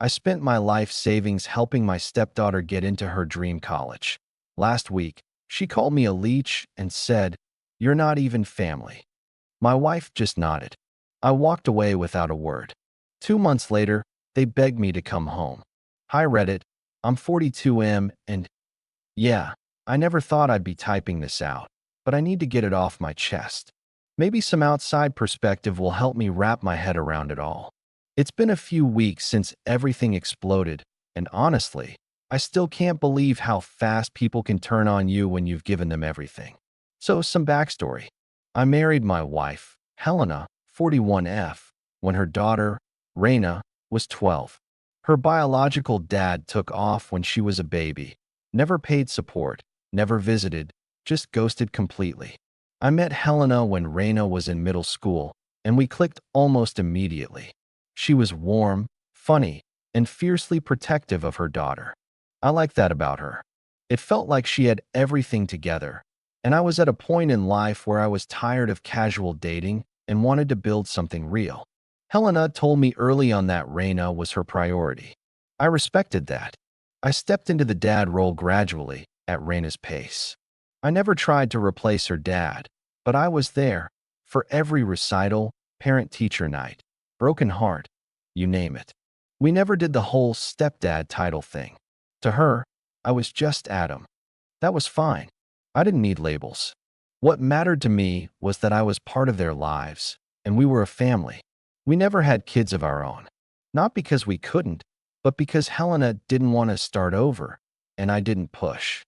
I spent my life savings helping my stepdaughter get into her dream college. Last week, she called me a leech and said, "You're not even family." My wife just nodded. I walked away without a word. 2 months later, they begged me to come home. Hi Reddit, I'm 42M and yeah, I never thought I'd be typing this out, but I need to get it off my chest. Maybe some outside perspective will help me wrap my head around it all. It's been a few weeks since everything exploded, and honestly, I still can't believe how fast people can turn on you when you've given them everything. So, some backstory. I married my wife, Helena, 41F, when her daughter, Reina, was 12. Her biological dad took off when she was a baby, never paid support, never visited, just ghosted completely. I met Helena when Reina was in middle school, and we clicked almost immediately. She was warm, funny, and fiercely protective of her daughter. I liked that about her. It felt like she had everything together, and I was at a point in life where I was tired of casual dating and wanted to build something real. Helena told me early on that Reina was her priority. I respected that. I stepped into the dad role gradually, at Reina's pace. I never tried to replace her dad, but I was there for every recital, parent-teacher night, broken heart, you name it. We never did the whole stepdad title thing. To her, I was just Adam. That was fine. I didn't need labels. What mattered to me was that I was part of their lives, and we were a family. We never had kids of our own. Not because we couldn't, but because Helena didn't want to start over, and I didn't push.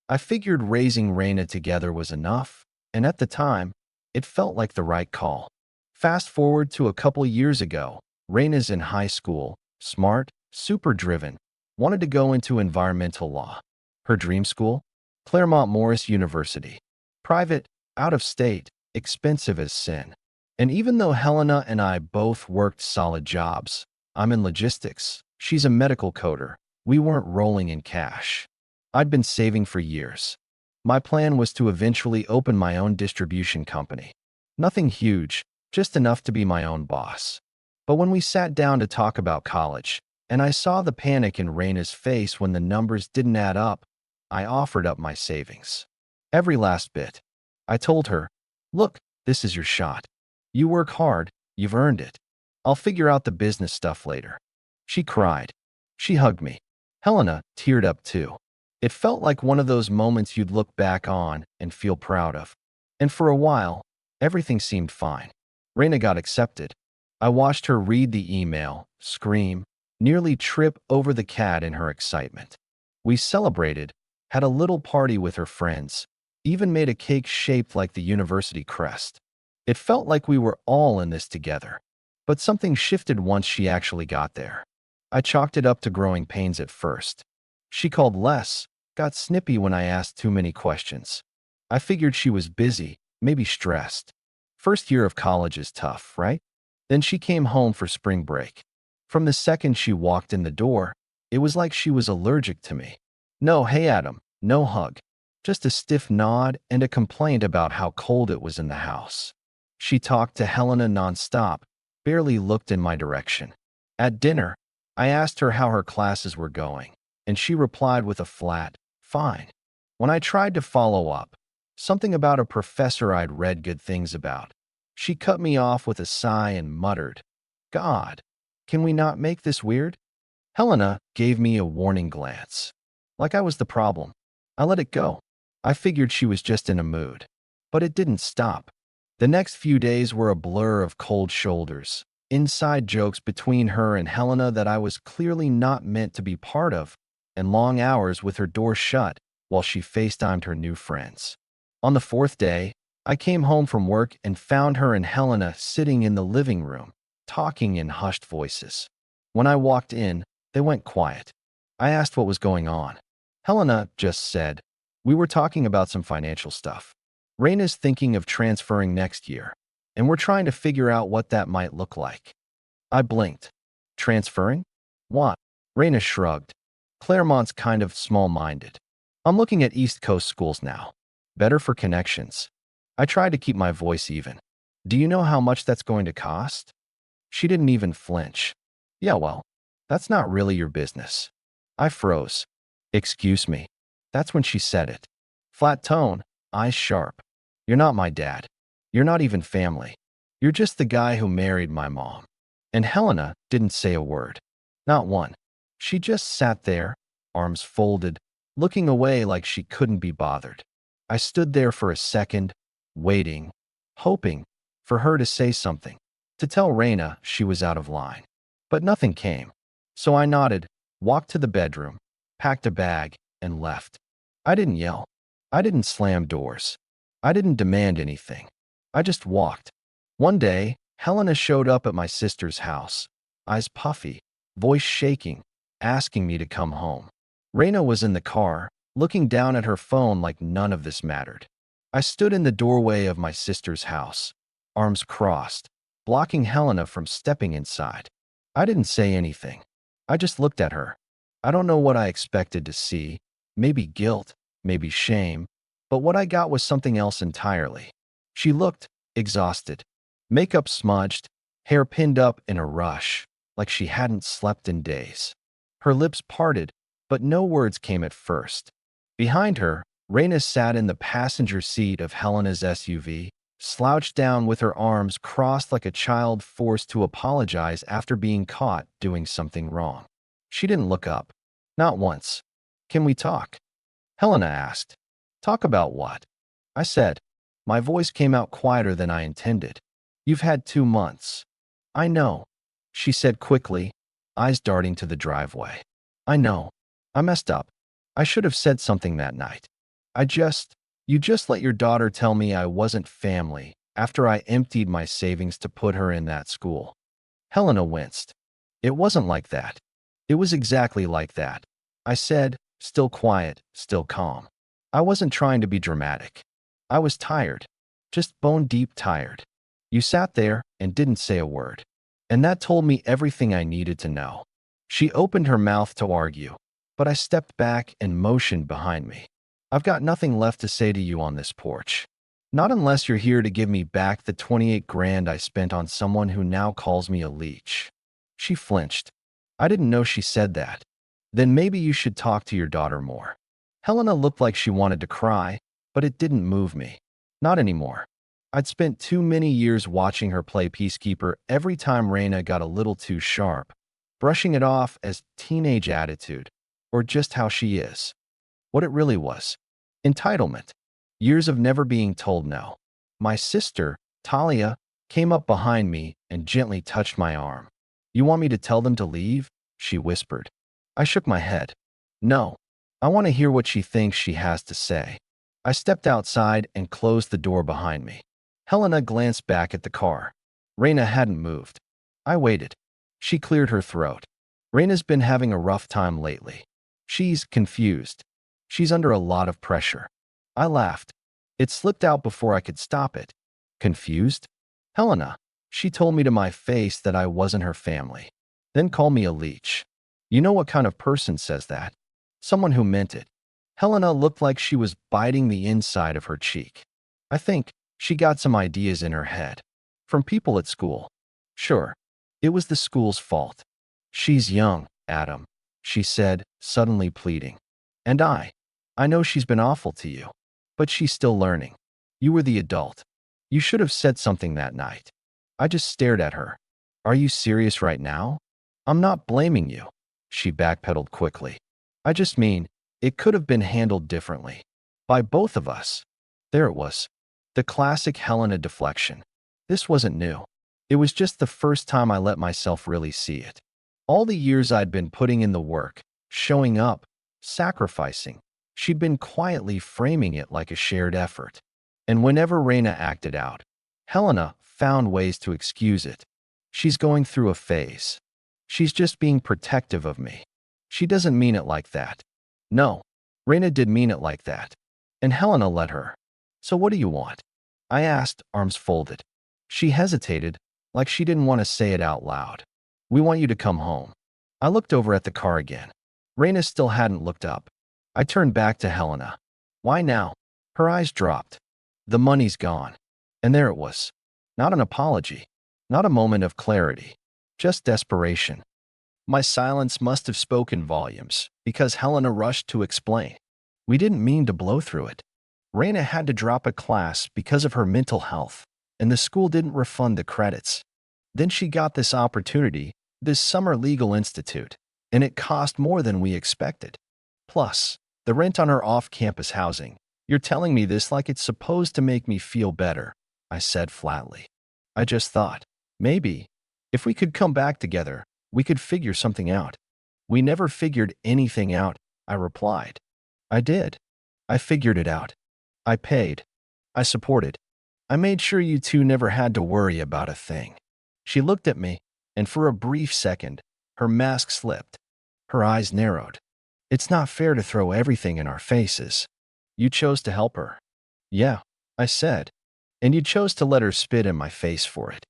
I figured raising Reina together was enough, and at the time, it felt like the right call. Fast forward to a couple years ago, Reina's in high school, smart, super driven, wanted to go into environmental law. Her dream school? Claremont Morris University. Private, out of state, expensive as sin. And even though Helena and I both worked solid jobs, I'm in logistics, she's a medical coder, we weren't rolling in cash. I'd been saving for years. My plan was to eventually open my own distribution company. Nothing huge, just enough to be my own boss. But when we sat down to talk about college, and I saw the panic in Reina's face when the numbers didn't add up, I offered up my savings. Every last bit. I told her, "Look, this is your shot. You work hard, you've earned it. I'll figure out the business stuff later." She cried. She hugged me. Helena teared up too. It felt like one of those moments you'd look back on and feel proud of. And for a while, everything seemed fine. Reina got accepted. I watched her read the email, scream, nearly trip over the cat in her excitement. We celebrated, had a little party with her friends, even made a cake shaped like the university crest. It felt like we were all in this together. But something shifted once she actually got there. I chalked it up to growing pains at first. She called less, got snippy when I asked too many questions. I figured she was busy, maybe stressed. First year of college is tough, right? Then she came home for spring break. From the second she walked in the door, it was like she was allergic to me. No, hey Adam, no hug. Just a stiff nod and a complaint about how cold it was in the house. She talked to Helena nonstop, barely looked in my direction. At dinner, I asked her how her classes were going, and she replied with a flat, "Fine." When I tried to follow up, something about a professor I'd read good things about, she cut me off with a sigh and muttered, "God, can we not make this weird?" Helena gave me a warning glance. Like I was the problem. I let it go. I figured she was just in a mood. But it didn't stop. The next few days were a blur of cold shoulders, inside jokes between her and Helena that I was clearly not meant to be part of, and long hours with her door shut while she FaceTimed her new friends. On the fourth day, I came home from work and found her and Helena sitting in the living room, talking in hushed voices. When I walked in, they went quiet. I asked what was going on. Helena just said, "We were talking about some financial stuff. Reina's thinking of transferring next year, and we're trying to figure out what that might look like." I blinked. Transferring? What? Reina shrugged. Claremont's kind of small-minded. I'm looking at East Coast schools now. Better for connections. I tried to keep my voice even. Do you know how much that's going to cost? She didn't even flinch. Yeah, well, That's not really your business. I froze. Excuse me. That's when she said it. Flat tone, eyes sharp. You're not my dad. You're not even family. You're just the guy who married my mom. And Helena didn't say a word. Not one. She just sat there, arms folded, looking away like she couldn't be bothered. I stood there for a second, waiting, hoping for her to say something, to tell Raina she was out of line. But nothing came. So I nodded, walked to the bedroom, packed a bag, and left. I didn't yell. I didn't slam doors. I didn't demand anything. I just walked. One day, Helena showed up at my sister's house, eyes puffy, voice shaking, asking me to come home. Raina was in the car, looking down at her phone like none of this mattered. I stood in the doorway of my sister's house, arms crossed, blocking Helena from stepping inside. I didn't say anything. I just looked at her. I don't know what I expected to see, maybe guilt, maybe shame, but what I got was something else entirely. She looked exhausted, makeup smudged, hair pinned up in a rush, like she hadn't slept in days. Her lips parted, but no words came at first. Behind her, Raina sat in the passenger seat of Helena's SUV, slouched down with her arms crossed like a child forced to apologize after being caught doing something wrong. She didn't look up. Not once. Can we talk? Helena asked. Talk about what? I said. My voice came out quieter than I intended. You've had 2 months. I know, she said quickly, eyes darting to the driveway. I know. I messed up. I should have said something that night. You just let your daughter tell me I wasn't family after I emptied my savings to put her in that school. Helena winced. It wasn't like that. It was exactly like that. I said, still quiet, still calm. I wasn't trying to be dramatic. I was tired. Just bone-deep tired. You sat there and didn't say a word. And that told me everything I needed to know. She opened her mouth to argue, but I stepped back and motioned behind me. I've got nothing left to say to you on this porch. Not unless you're here to give me back the 28 grand I spent on someone who now calls me a leech. She flinched. I didn't know she said that. Then maybe you should talk to your daughter more. Helena looked like she wanted to cry, but it didn't move me. Not anymore. I'd spent too many years watching her play peacekeeper every time Raina got a little too sharp, brushing it off as teenage attitude, or just how she is. What it really was. Entitlement. Years of never being told no. My sister, Talia, came up behind me and gently touched my arm. You want me to tell them to leave? She whispered. I shook my head. No. I want to hear what she thinks she has to say. I stepped outside and closed the door behind me. Helena glanced back at the car. Raina hadn't moved. I waited. She cleared her throat. Raina's been having a rough time lately. She's confused. She's under a lot of pressure. I laughed. It slipped out before I could stop it. Confused? Helena. She told me to my face that I wasn't her family. Then called me a leech. You know what kind of person says that? Someone who meant it. Helena looked like she was biting the inside of her cheek. I think she got some ideas in her head. From people at school. Sure. It was the school's fault. She's young, Adam, she said, suddenly pleading. And I know she's been awful to you. But she's still learning. You were the adult. You should have said something that night. I just stared at her. Are you serious right now? I'm not blaming you. She backpedaled quickly. I just mean, it could have been handled differently. By both of us. There it was. The classic Helena deflection. This wasn't new. It was just the first time I let myself really see it. All the years I'd been putting in the work, showing up, sacrificing, she'd been quietly framing it like a shared effort. And whenever Raina acted out, Helena found ways to excuse it. She's going through a phase. She's just being protective of me. She doesn't mean it like that. No, Raina did mean it like that. And Helena let her. So what do you want? I asked, arms folded. She hesitated, like she didn't want to say it out loud. We want you to come home. I looked over at the car again. Raina still hadn't looked up. I turned back to Helena. Why now? Her eyes dropped. The money's gone. And there it was. Not an apology. Not a moment of clarity. Just desperation. My silence must have spoken volumes, because Helena rushed to explain. We didn't mean to blow through it. Raina had to drop a class because of her mental health, and the school didn't refund the credits. Then she got this opportunity, this summer legal institute, and it cost more than we expected. Plus, the rent on her off-campus housing. You're telling me this like it's supposed to make me feel better, I said flatly. I just thought, maybe, if we could come back together, we could figure something out. We never figured anything out, I replied. I did. I figured it out. I paid. I supported. I made sure you two never had to worry about a thing. She looked at me, and for a brief second, her mask slipped. Her eyes narrowed. It's not fair to throw everything in our faces. You chose to help her. Yeah, I said. And you chose to let her spit in my face for it.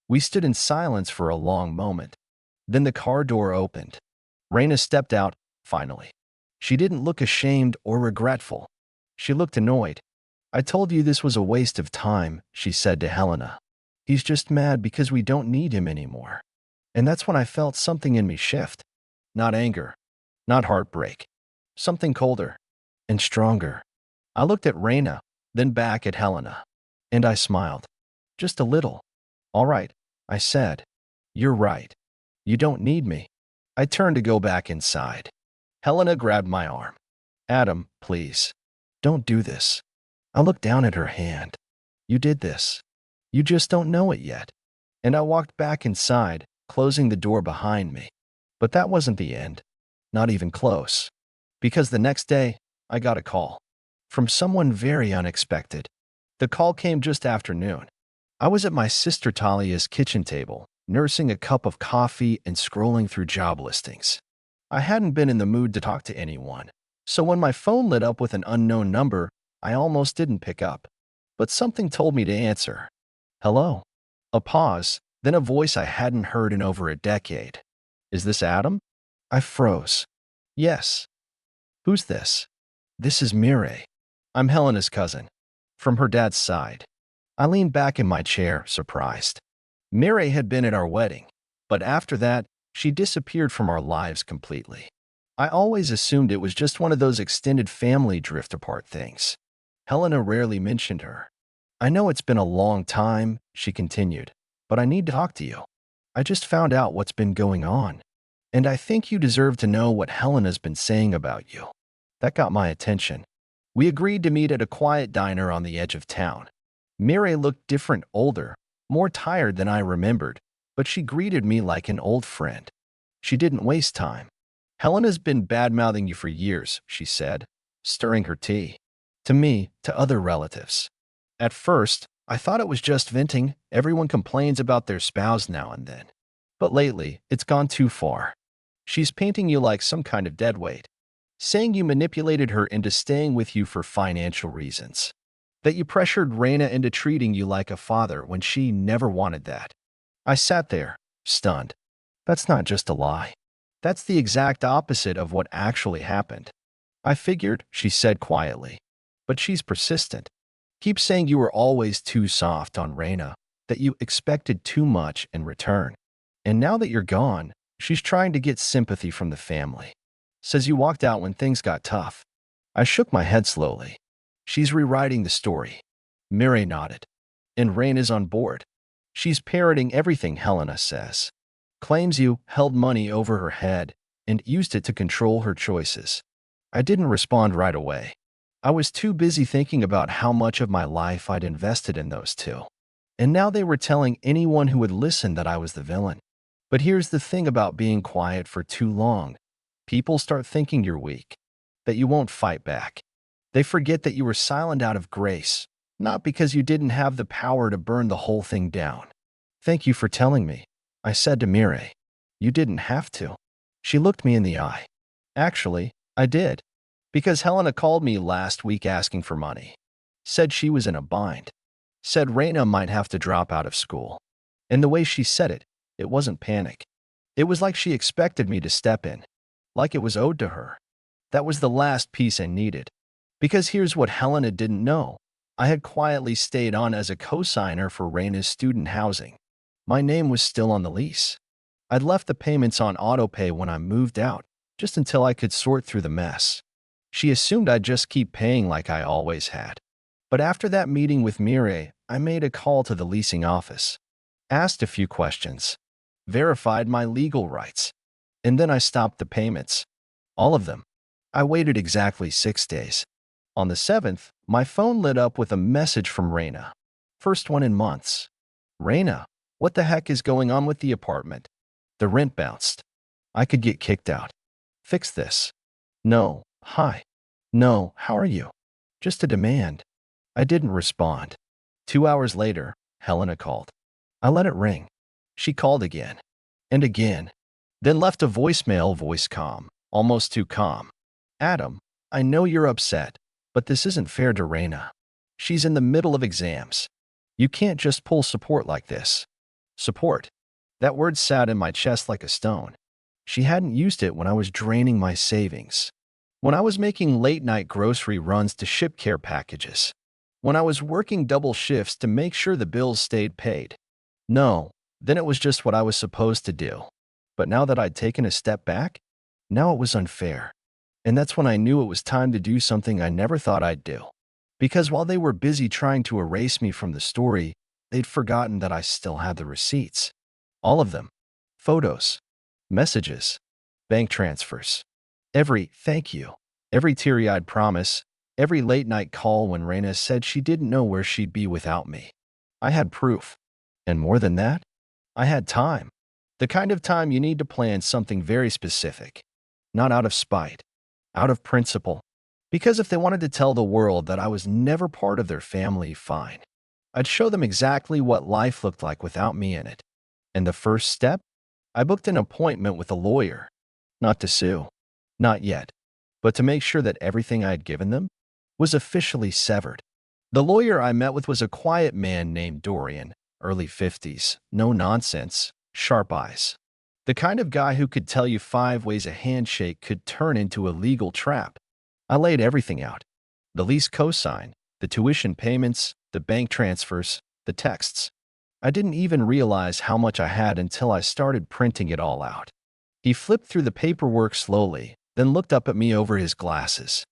We stood in silence for a long moment. Then the car door opened. Raina stepped out, finally. She didn't look ashamed or regretful. She looked annoyed. I told you this was a waste of time, she said to Helena. He's just mad because we don't need him anymore. And that's when I felt something in me shift. Not anger, not heartbreak. Something colder and stronger. I looked at Raina, then back at Helena. And I smiled. Just a little. All right, I said. You're right. You don't need me. I turned to go back inside. Helena grabbed my arm. Adam, please. Don't do this. I looked down at her hand. You did this. You just don't know it yet. And I walked back inside, closing the door behind me. But that wasn't the end. Not even close. Because the next day, I got a call. From someone very unexpected. The call came just after noon. I was at my sister Talia's kitchen table, nursing a cup of coffee and scrolling through job listings. I hadn't been in the mood to talk to anyone, so when my phone lit up with an unknown number, I almost didn't pick up. But something told me to answer. Hello. A pause, then a voice I hadn't heard in over a decade. Is this Adam? I froze. Yes. Who's this? This is Mireille. I'm Helena's cousin. From her dad's side. I leaned back in my chair, surprised. Mireille had been at our wedding, but after that, she disappeared from our lives completely. I always assumed it was just one of those extended family drift-apart things. Helena rarely mentioned her. I know it's been a long time, she continued, but I need to talk to you. I just found out what's been going on, and I think you deserve to know what Helena's been saying about you. That got my attention. We agreed to meet at a quiet diner on the edge of town. Mireille looked different, older, more tired than I remembered, but she greeted me like an old friend. She didn't waste time. Helena's been bad-mouthing you for years, she said, stirring her tea. To me, to other relatives. At first, I thought it was just venting. Everyone complains about their spouse now and then. But lately, it's gone too far. She's painting you like some kind of deadweight, saying you manipulated her into staying with you for financial reasons, that you pressured Raina into treating you like a father when she never wanted that. I sat there, stunned. That's not just a lie. That's the exact opposite of what actually happened. I figured, she said quietly. But she's persistent. Keeps saying you were always too soft on Raina, that you expected too much in return. And now that you're gone, she's trying to get sympathy from the family. Says you walked out when things got tough. I shook my head slowly. She's rewriting the story. Mireille nodded. And Raina's on board. She's parroting everything Helena says. Claims you held money over her head and used it to control her choices. I didn't respond right away. I was too busy thinking about how much of my life I'd invested in those two. And now they were telling anyone who would listen that I was the villain. But here's the thing about being quiet for too long. People start thinking you're weak, that you won't fight back. They forget that you were silent out of grace, not because you didn't have the power to burn the whole thing down. Thank you for telling me, I said to Mireille. You didn't have to. She looked me in the eye. Actually, I did. Because Helena called me last week asking for money. Said she was in a bind. Said Raina might have to drop out of school. And the way she said it, it wasn't panic. It was like she expected me to step in. Like it was owed to her. That was the last piece I needed. Because here's what Helena didn't know. I had quietly stayed on as a co-signer for Raina's student housing. My name was still on the lease. I'd left the payments on autopay when I moved out, just until I could sort through the mess. She assumed I'd just keep paying like I always had. But after that meeting with Mire, I made a call to the leasing office, asked a few questions, verified my legal rights, and then I stopped the payments. All of them. I waited exactly 6 days. On the 7th, my phone lit up with a message from Raina. First one in months. Raina, what the heck is going on with the apartment? The rent bounced. I could get kicked out. Fix this. No. Hi. No, how are you? Just a demand. I didn't respond. 2 hours later, Helena called. I let it ring. She called again. And again. Then left a voicemail, voice calm. Almost too calm. Adam, I know you're upset, but this isn't fair to Raina. She's in the middle of exams. You can't just pull support like this. Support. That word sat in my chest like a stone. She hadn't used it when I was draining my savings. When I was making late-night grocery runs to ship care packages. When I was working double shifts to make sure the bills stayed paid. No, then it was just what I was supposed to do. But now that I'd taken a step back, now it was unfair. And that's when I knew it was time to do something I never thought I'd do. Because while they were busy trying to erase me from the story, they'd forgotten that I still had the receipts. All of them. Photos. Messages. Bank transfers. Every thank you. Every teary-eyed promise. Every late-night call when Raina said she didn't know where she'd be without me. I had proof. And more than that, I had time. The kind of time you need to plan something very specific. Not out of spite. Out of principle. Because if they wanted to tell the world that I was never part of their family, fine. I'd show them exactly what life looked like without me in it. And the first step? I booked an appointment with a lawyer. Not to sue. Not yet. But to make sure that everything I had given them was officially severed. The lawyer I met with was a quiet man named Dorian, early 50s, no nonsense, sharp eyes. The kind of guy who could tell you 5 ways a handshake could turn into a legal trap. I laid everything out. The lease cosign, the tuition payments, the bank transfers, the texts. I didn't even realize how much I had until I started printing it all out. He flipped through the paperwork slowly, then looked up at me over his glasses.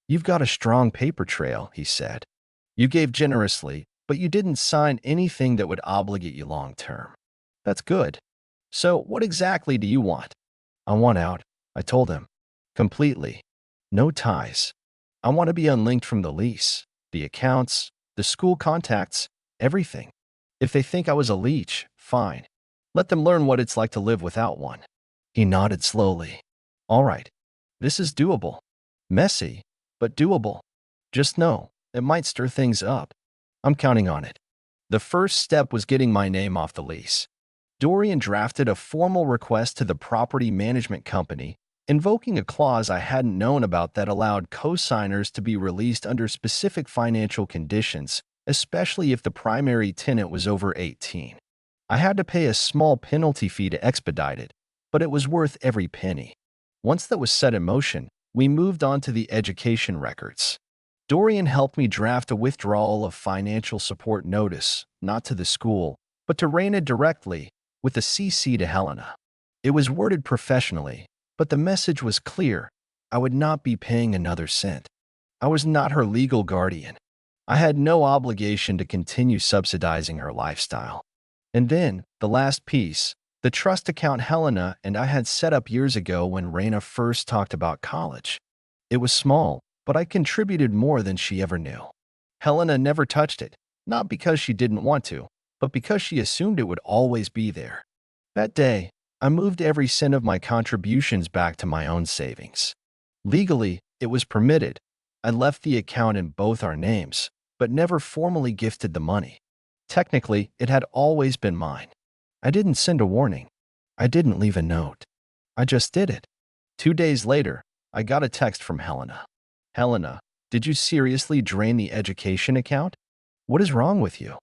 You've got a strong paper trail, he said. You gave generously, but you didn't sign anything that would obligate you long term. That's good. So what exactly do you want? I want out, I told him. Completely. No ties. I want to be unlinked from the lease, the accounts, the school contacts, everything. If they think I was a leech, fine. Let them learn what it's like to live without one. He nodded slowly. All right. This is doable. Messy, but doable. Just know, it might stir things up. I'm counting on it. The first step was getting my name off the lease. Dorian drafted a formal request to the property management company, invoking a clause I hadn't known about that allowed co-signers to be released under specific financial conditions, especially if the primary tenant was over 18. I had to pay a small penalty fee to expedite it, but it was worth every penny. Once that was set in motion, we moved on to the education records. Dorian helped me draft a withdrawal of financial support notice, not to the school, but to Raina directly, with a CC to Helena. It was worded professionally, but the message was clear. I would not be paying another cent. I was not her legal guardian. I had no obligation to continue subsidizing her lifestyle. And then, the last piece, the trust account Helena and I had set up years ago when Raina first talked about college. It was small, but I contributed more than she ever knew. Helena never touched it, not because she didn't want to, but because she assumed it would always be there. That day, I moved every cent of my contributions back to my own savings. Legally, it was permitted. I left the account in both our names, but never formally gifted the money. Technically, it had always been mine. I didn't send a warning. I didn't leave a note. I just did it. 2 days later, I got a text from Helena. Helena, did you seriously drain the education account? What is wrong with you?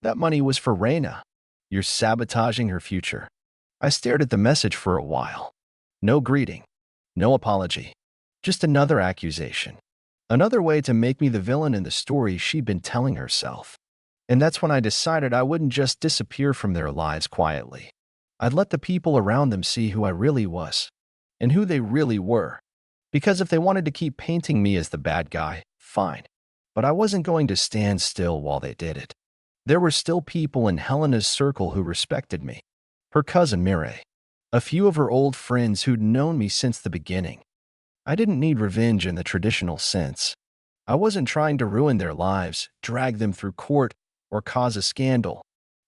That money was for Raina. You're sabotaging her future. I stared at the message for a while. No greeting. No apology. Just another accusation. Another way to make me the villain in the story she'd been telling herself. And that's when I decided I wouldn't just disappear from their lives quietly. I'd let the people around them see who I really was and who they really were. Because if they wanted to keep painting me as the bad guy, fine. But I wasn't going to stand still while they did it. There were still people in Helena's circle who respected me. Her cousin Mireille. A few of her old friends who'd known me since the beginning. I didn't need revenge in the traditional sense. I wasn't trying to ruin their lives, drag them through court, or cause a scandal.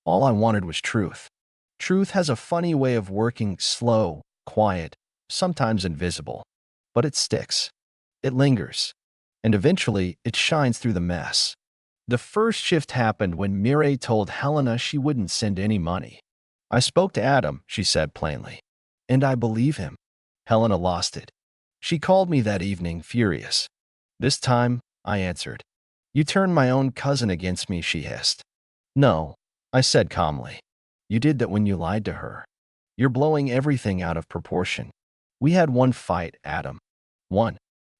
All I wanted was truth. Truth has a funny way of working, slow, quiet, sometimes invisible. But it sticks. It lingers. And eventually, it shines through the mess. The first shift happened when Mireille told Helena she wouldn't send any money. I spoke to Adam, she said plainly. And I believe him. Helena lost it. She called me that evening, furious. This time, I answered. You turned my own cousin against me, she hissed. No, I said calmly. You did that when you lied to her. You're blowing everything out of proportion. We had one fight, Adam. One.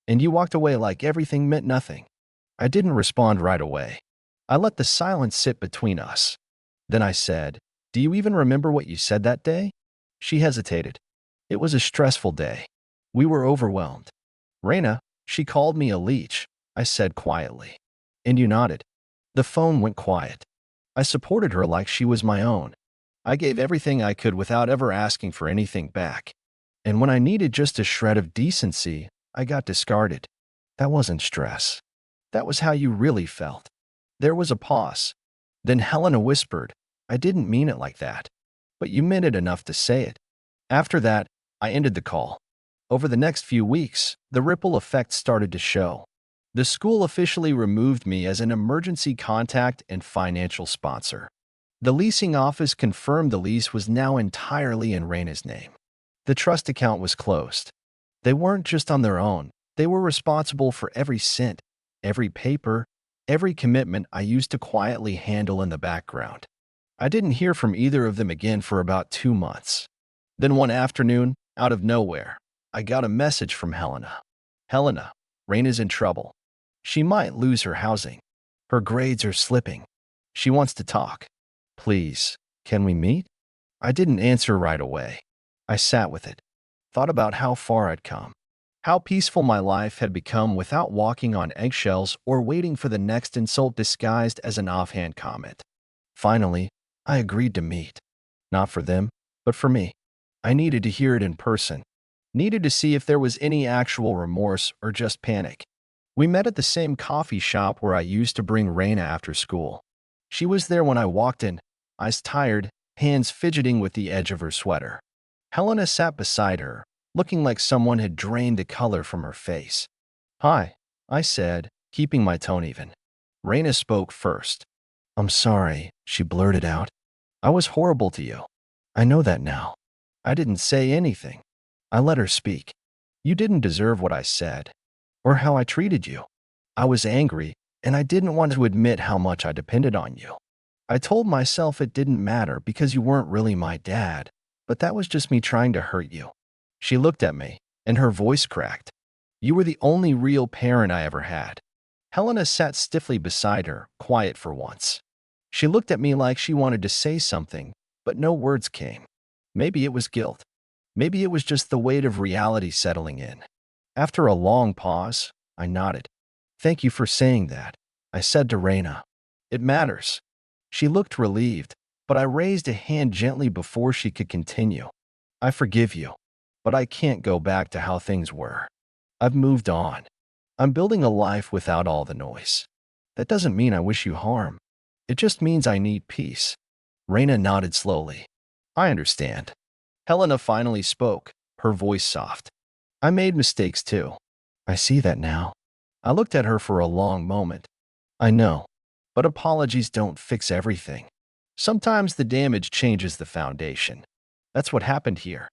And you walked away like everything meant nothing. I didn't respond right away. I let the silence sit between us. Then I said, do you even remember what you said that day? She hesitated. It was a stressful day. We were overwhelmed. Raina, she called me a leech, I said quietly. And you nodded. The phone went quiet. I supported her like she was my own. I gave everything I could without ever asking for anything back. And when I needed just a shred of decency, I got discarded. That wasn't stress. That was how you really felt. There was a pause. Then Helena whispered, I didn't mean it like that. But you meant it enough to say it. After that, I ended the call. Over the next few weeks, the ripple effect started to show. The school officially removed me as an emergency contact and financial sponsor. The leasing office confirmed the lease was now entirely in Raina's name. The trust account was closed. They weren't just on their own. They were responsible for every cent, every paper, every commitment I used to quietly handle in the background. I didn't hear from either of them again for about 2 months. Then one afternoon, out of nowhere, I got a message from Helena. Helena, Raina's in trouble. She might lose her housing. Her grades are slipping. She wants to talk. Please, can we meet? I didn't answer right away. I sat with it, thought about how far I'd come, how peaceful my life had become without walking on eggshells or waiting for the next insult disguised as an offhand comment. Finally, I agreed to meet. Not for them, but for me. I needed to hear it in person. Needed to see if there was any actual remorse or just panic. We met at the same coffee shop where I used to bring Raina after school. She was there when I walked in, eyes tired, hands fidgeting with the edge of her sweater. Helena sat beside her, looking like someone had drained the color from her face. Hi, I said, keeping my tone even. Raina spoke first. I'm sorry, she blurted out. I was horrible to you. I know that now. I didn't say anything. I let her speak. You didn't deserve what I said, or how I treated you. I was angry, and I didn't want to admit how much I depended on you. I told myself it didn't matter because you weren't really my dad, but that was just me trying to hurt you. She looked at me, and her voice cracked. You were the only real parent I ever had. Helena sat stiffly beside her, quiet for once. She looked at me like she wanted to say something, but no words came. Maybe it was guilt. Maybe it was just the weight of reality settling in. After a long pause, I nodded. Thank you for saying that, I said to Raina. It matters. She looked relieved, but I raised a hand gently before she could continue. I forgive you, but I can't go back to how things were. I've moved on. I'm building a life without all the noise. That doesn't mean I wish you harm. It just means I need peace. Raina nodded slowly. I understand. Helena finally spoke, her voice soft. I made mistakes too. I see that now. I looked at her for a long moment. I know, but apologies don't fix everything. Sometimes the damage changes the foundation. That's what happened here.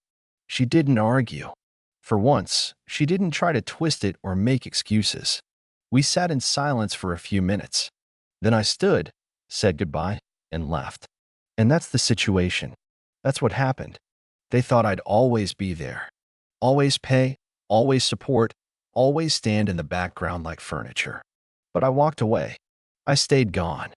She didn't argue. For once, she didn't try to twist it or make excuses. We sat in silence for a few minutes. Then I stood, said goodbye, and left. And that's the situation. That's what happened. They thought I'd always be there. Always pay, always support, always stand in the background like furniture. But I walked away. I stayed gone.